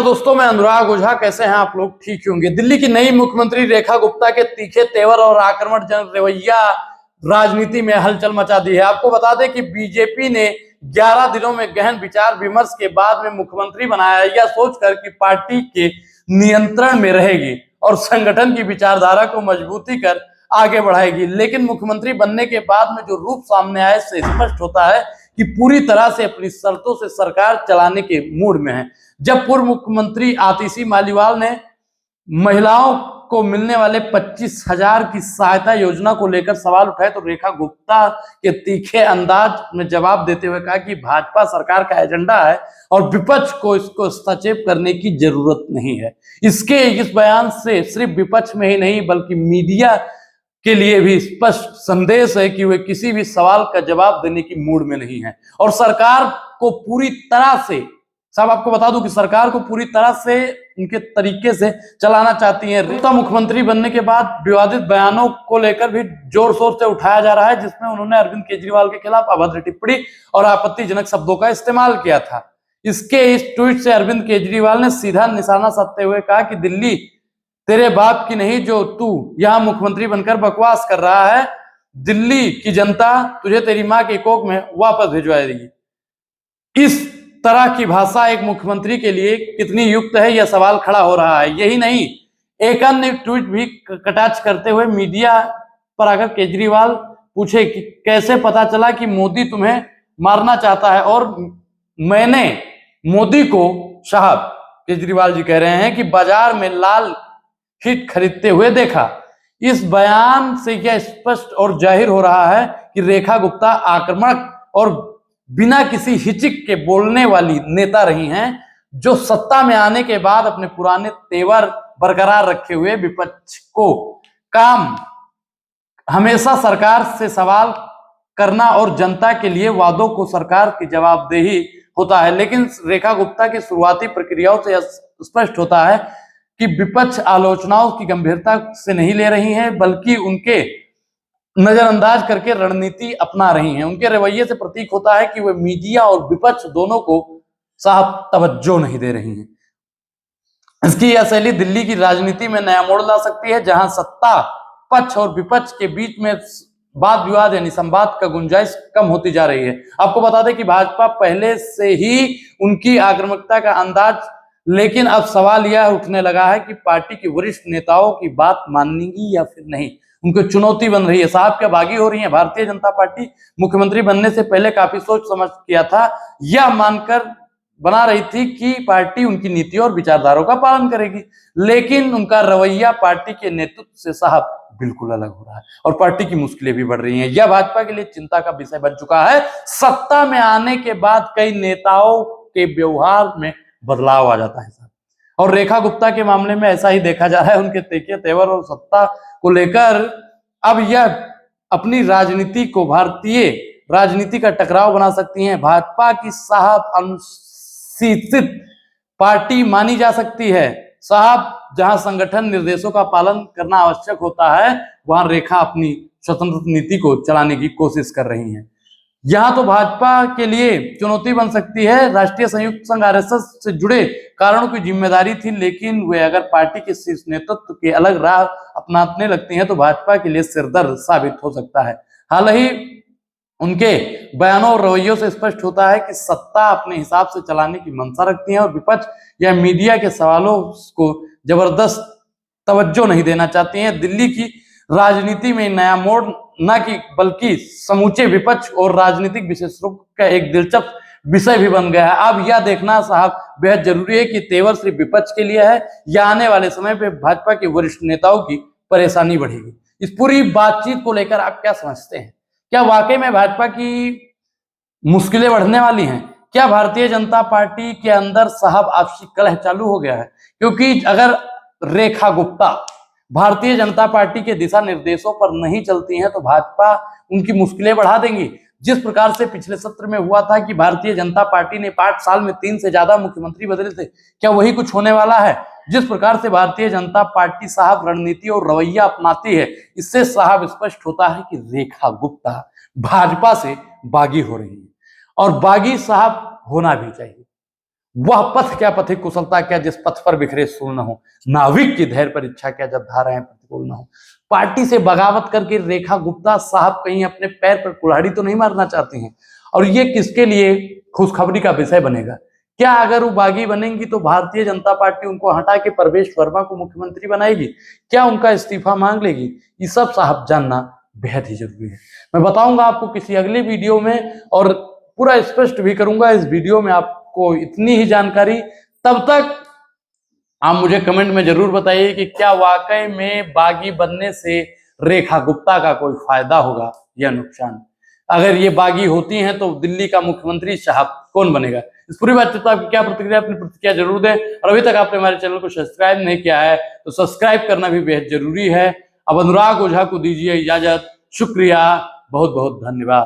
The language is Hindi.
दोस्तों, मैं अनुराग ओझा। कैसे हैं आप लोग? ठीक होंगे। दिल्ली की नई मुख्यमंत्री रेखा गुप्ता के तीखे तेवर और आक्रमणजनक रवैया राजनीति में हलचल मचा दी है। आपको बता दें कि बीजेपी ने 11 दिनों में गहन विचार विमर्श के बाद में मुख्यमंत्री बनाया, यह सोचकर कि पार्टी के नियंत्रण में रहेगी और संगठन की विचारधारा को मजबूती कर आगे बढ़ाएगी। लेकिन मुख्यमंत्री बनने के बाद में जो रूप सामने आए से स्पष्ट होता है कि पूरी तरह से अपनी शर्तों से सरकार चलाने के मूड में है। जब पूर्व मुख्यमंत्री आतिशी मालीवाल ने महिलाओं को मिलने वाले 25,000 की सहायता योजना को लेकर सवाल उठाए तो रेखा गुप्ता के तीखे अंदाज में जवाब देते हुए कहा कि भाजपा सरकार का एजेंडा है और विपक्ष को इसको हस्तक्षेप करने की जरूरत नहीं है। इस बयान से सिर्फ विपक्ष में ही नहीं बल्कि मीडिया के लिए भी स्पष्ट संदेश है कि वे किसी भी सवाल का जवाब देने की मूड में नहीं है और सरकार को पूरी तरह से, साहब आपको बता दूं कि सरकार को पूरी तरह से उनके तरीके से चलाना चाहती है। गुप्ता मुख्यमंत्री बनने के बाद विवादित बयानों को लेकर भी जोर शोर से उठाया जा रहा है, जिसमें उन्होंने अरविंद केजरीवाल के खिलाफ अभद्र टिप्पणी और आपत्तिजनक शब्दों का इस्तेमाल किया था। इसके इस ट्वीट से अरविंद केजरीवाल ने सीधा निशाना साधते हुए कहा कि दिल्ली तेरे बाप की नहीं जो तू यहां मुख्यमंत्री बनकर बकवास कर रहा है। दिल्ली की जनता तुझे तेरी मां के कोख में वापस भिजवा देगी। इस तरह की भाषा एक मुख्यमंत्री के लिए कितनी युक्त है, यह सवाल खड़ा हो रहा है। यही नहीं, एक अन्य ट्वीट भी कटाक्ष करते हुए मीडिया पर आकर केजरीवाल पूछे कि कैसे पता चला कि मोदी तुम्हें मारना चाहता है और मैंने मोदी को, साहब केजरीवाल जी कह रहे हैं कि बाजार में लाल हिट खरीदते हुए देखा। इस बयान से यह स्पष्ट और जाहिर हो रहा है कि रेखा गुप्ता आक्रामक और बिना किसी हिचक के बोलने वाली नेता रही हैं, जो सत्ता में आने के बाद अपने पुराने तेवर बरकरार रखे हुए विपक्ष को काम हमेशा सरकार से सवाल करना और जनता के लिए वादों को सरकार की जवाबदेही होता है। लेकिन रेखा गुप्ता की शुरुआती प्रक्रियाओं से स्पष्ट होता है कि विपक्ष आलोचनाओं की गंभीरता से नहीं ले रही है बल्कि उनके नजरअंदाज करके रणनीति अपना रही हैं। उनके रवैये से प्रतीक होता है कि वे मीडिया और विपक्ष दोनों को साफ तवज्जो नहीं दे रही हैं। इसकी यह शैली दिल्ली की राजनीति में नया मोड़ ला सकती है, जहां सत्ता पक्ष और विपक्ष के बीच में वाद विवाद यानी संवाद का गुंजाइश कम होती जा रही है। आपको बता दें कि भाजपा पहले से ही उनकी आक्रामकता का अंदाज, लेकिन अब सवाल यह उठने लगा है कि पार्टी के वरिष्ठ नेताओं की बात मानेगी या फिर नहीं। उनको चुनौती बन रही है। साहब क्या बागी हो रही है। भारतीय जनता पार्टी मुख्यमंत्री बनने से पहले काफी सोच समझ किया था, यह मानकर बना रही थी कि पार्टी उनकी नीतियों और विचारधाराओं का पालन करेगी, लेकिन उनका रवैया पार्टी के नेतृत्व से साहब बिल्कुल अलग हो रहा है और पार्टी की मुश्किलें भी बढ़ रही हैं। यह भाजपा के लिए चिंता का विषय बन चुका है। सत्ता में आने के बाद कई नेताओं के व्यवहार में बदलाव आ जाता है साहब, और रेखा गुप्ता के मामले में ऐसा ही देखा जा रहा है। उनके तीखे तेवर और सत्ता को लेकर अब यह अपनी राजनीति को भारतीय राजनीति का टकराव बना सकती हैं। भाजपा की साहब अनुशासित पार्टी मानी जा सकती है साहब, जहां संगठन निर्देशों का पालन करना आवश्यक होता है, वहां रेखा अपनी स्वतंत्र नीति को चलाने की कोशिश कर रही हैं। यहां तो भाजपा के लिए चुनौती बन सकती है। राष्ट्रीय संयुक्त संघ आरएसएस से जुड़े कारणों की जिम्मेदारी थी, लेकिन वे अगर पार्टी के शीर्ष नेतृत्व के अलग राह अपनाने लगती हैं तो भाजपा के लिए सिरदर्द साबित हो सकता है। हाल ही उनके बयानों और रवैयों से स्पष्ट होता है कि सत्ता अपने हिसाब से चलाने की मंशा रखती है और विपक्ष या मीडिया के सवालों को जबरदस्त तवज्जो नहीं देना चाहती है। दिल्ली की राजनीति में नया मोड़ न कि बल्कि समूचे विपक्ष और राजनीतिक विशेषज्ञों का एक दिलचस्प विषय भी बन गया है। अब यह देखना साहब बेहद जरूरी है कि तेवर सिर्फ विपक्ष के लिए है या आने वाले समय पे भाजपा के वरिष्ठ नेताओं की परेशानी बढ़ेगी। इस पूरी बातचीत को लेकर आप क्या समझते हैं? क्या वाकई में भाजपा की मुश्किलें बढ़ने वाली हैं? क्या भारतीय जनता पार्टी के अंदर साहब आपसी कलह चालू हो गया है? क्योंकि अगर रेखा गुप्ता भारतीय जनता पार्टी के दिशा निर्देशों पर नहीं चलती हैं तो भाजपा उनकी मुश्किलें बढ़ा देंगी। जिस प्रकार से पिछले सत्र में हुआ था कि भारतीय जनता पार्टी ने 5 साल में 3 से ज्यादा मुख्यमंत्री बदले थे, क्या वही कुछ होने वाला है? जिस प्रकार से भारतीय जनता पार्टी साहब रणनीति और रवैया अपनाती है, इससे साहब स्पष्ट होता है कि रेखा गुप्ता भाजपा से बागी हो रही है और बागी साहब होना भी चाहिए। वह पथ क्या पथिक कुशलता क्या जिस पथ पर बिखरे सूर न हो, नाविक की धैर्य परीक्षा क्या जब धाराएं प्रतिकूल न हो। पार्टी से बगावत करके रेखा गुप्ता साहब कहीं अपने पैर पर कुल्हाड़ी तो नहीं मारना चाहती हैं, और ये किसके लिए खुशखबरी का विषय बनेगा। क्या अगर वो बागी बनेंगी तो भारतीय जनता पार्टी उनको हटा के परवेश वर्मा को मुख्यमंत्री बनाएगी? क्या उनका इस्तीफा मांग लेगी? ये सब साहब जानना बेहद ही जरूरी है। मैं बताऊंगा आपको किसी अगले वीडियो में, और पूरा स्पष्ट भी करूंगा इस वीडियो में आपको इतनी ही जानकारी। तब तक आप मुझे कमेंट में जरूर बताइए कि क्या वाकई में बागी बनने से रेखा गुप्ता का कोई फायदा होगा या नुकसान। अगर ये बागी होती हैं तो दिल्ली का मुख्यमंत्री साहब कौन बनेगा? इस पूरी बातचीत आपकी क्या प्रतिक्रिया, अपनी प्रतिक्रिया जरूर दें। और अभी तक आपने हमारे चैनल को सब्सक्राइब नहीं किया है तो सब्सक्राइब करना भी बेहद जरूरी है। अब अनुराग ओझा को दीजिए इजाजत। शुक्रिया, बहुत बहुत धन्यवाद।